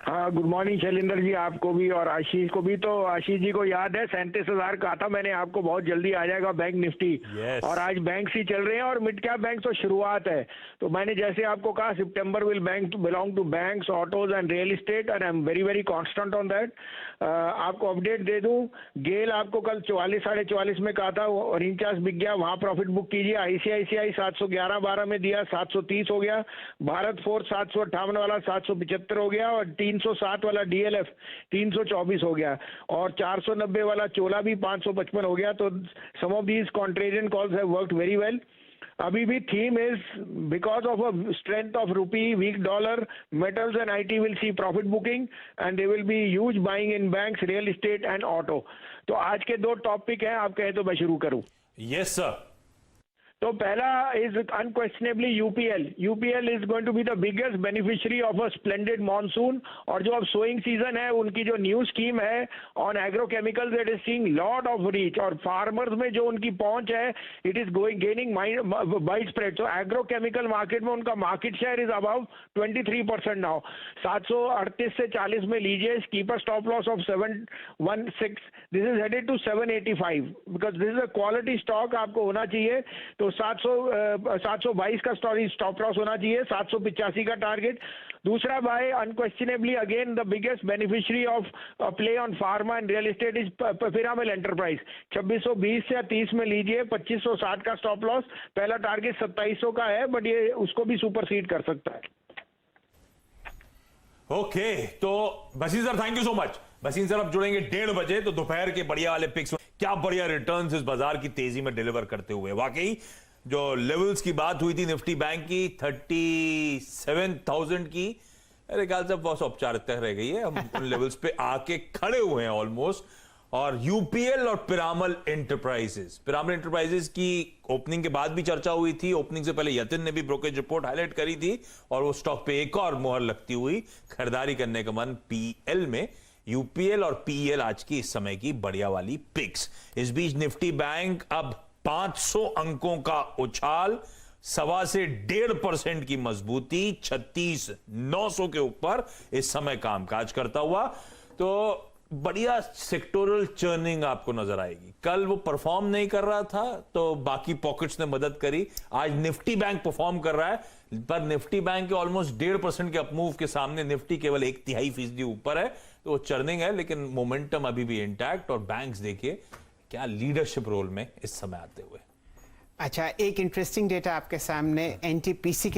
हाँ, good morning Shailendra ji, आपको भी और आशीष को भी। तो आशीष जी को याद है 37,000 कहा था मैंने आपको, बहुत जल्दी आ जाएगा बैंक निफ्टी। Yes. और आज बैंक ही चल रहे हैं और मिड कैप बैंक तो शुरुआत है। तो मैंने जैसे आपको कहा September will bank belong to banks, autos and real estate and I am very very constant on that. आपको अपडेट दे दूं, गेल आपको कल 44 साढ़े 44 में कहा था, रिंचास बिक गया, वहां प्रॉफिट बुक कीजिए। आईसीआईसीआई 711-12 में दिया, 730 हो गया। भारत फोर्स 758 वाला 775 हो गया और 307 वाला डीएलएफ 324 हो गया और 490 वाला चोला भी 555 हो गया। तो some of these contrarian calls have worked very well. अभी भी theme is because of a strength of rupee, weak dollar, metals and IT will see profit booking and they will be huge buying in banks, real estate and auto. तो आज के दो topic हैं, आप कहें तो मैं शुरू करूं। Yes sir. तो पहला is unquestionably UPL. UPL is going to be the biggest beneficiary of a splendid monsoon. और जो अब सोइंग सीजन है, उनकी जो न्यू स्कीम है on agrochemicals, it is seeing lot of reach और फार्मर्स में जो उनकी पहुंच है, it is going gaining wide spread. तो एग्रोकेमिकल मार्केट में उनका market share is about 23% now. 738 से 40 में लीजिए, keep a stop loss of 716। This is headed to 785 because this is a quality stock, आपको होना चाहिए। तो 722 का स्टॉप लॉस होना चाहिए, 785 का टारगेट। दूसरा buy unquestionably again the biggest beneficiary of play on pharma and real estate is Piramal enterprise. 2620 से 30 में लीजिए, 2560 का स्टॉप लॉस। पहला टारगेट 2700 का है, बट ये उसको भी सुपरसीड कर सकता है। ओके, तो बसीन sir thank you so much. बसीन सर अब जुड़ेंगे 1:30 बजे, तो दोपहर के बढ़िया वाले पिक्स, क्या बढ़िया रिटर्न्स इस बाजार की तेजी में डिलीवर करते हुए। वाकई जो लेवल्स की बात हुई थी निफ्टी बैंक की 37,000 की, मेरे ख्याल से बहुत औपचारिकता रह गई है, हम उन लेवल्स पे आके खड़े हुए हैं ऑलमोस्ट। और यूपीएल और पिरामल एंटरप्राइजेस की ओपनिंग के बाद भी चर्चा हुई थी। ओपनिंग से पहले यतिन ने भी ब्रोकरेज रिपोर्ट हाईलाइट करी थी और वो स्टॉक पे एक और मोहर लगती हुई, खरीदारी करने का मन पीएल में। यूपीएल और पीएल आज की इस समय की बढ़िया वाली पिक्स। इस बीच निफ्टी बैंक अब 500 अंकों का उछाल, 1.25 से 1.5% की मजबूती, 36,900 के ऊपर इस समय कामकाज करता हुआ। तो बढ़िया सेक्टोरल चर्निंग आपको नजर आएगी। कल वो परफॉर्म नहीं कर रहा था तो बाकी पॉकेट्स ने मदद करी। आज निफ्टी बैंक परफॉर्म कर रहा है, पर निफ्टी बैंक के ऑलमोस्ट 1.5% के अपमूव के सामने निफ्टी केवल 1/3% ऊपर है। तो वो चर्निंग है, लेकिन मोमेंटम अभी भी इंटैक्ट। और बैंक्स देखिए क्या लीडरशिप रोल में इस समय आते हुए। अच्छा, एक इंटरेस्टिंग डेटा आपके सामने, एनटीपीसी की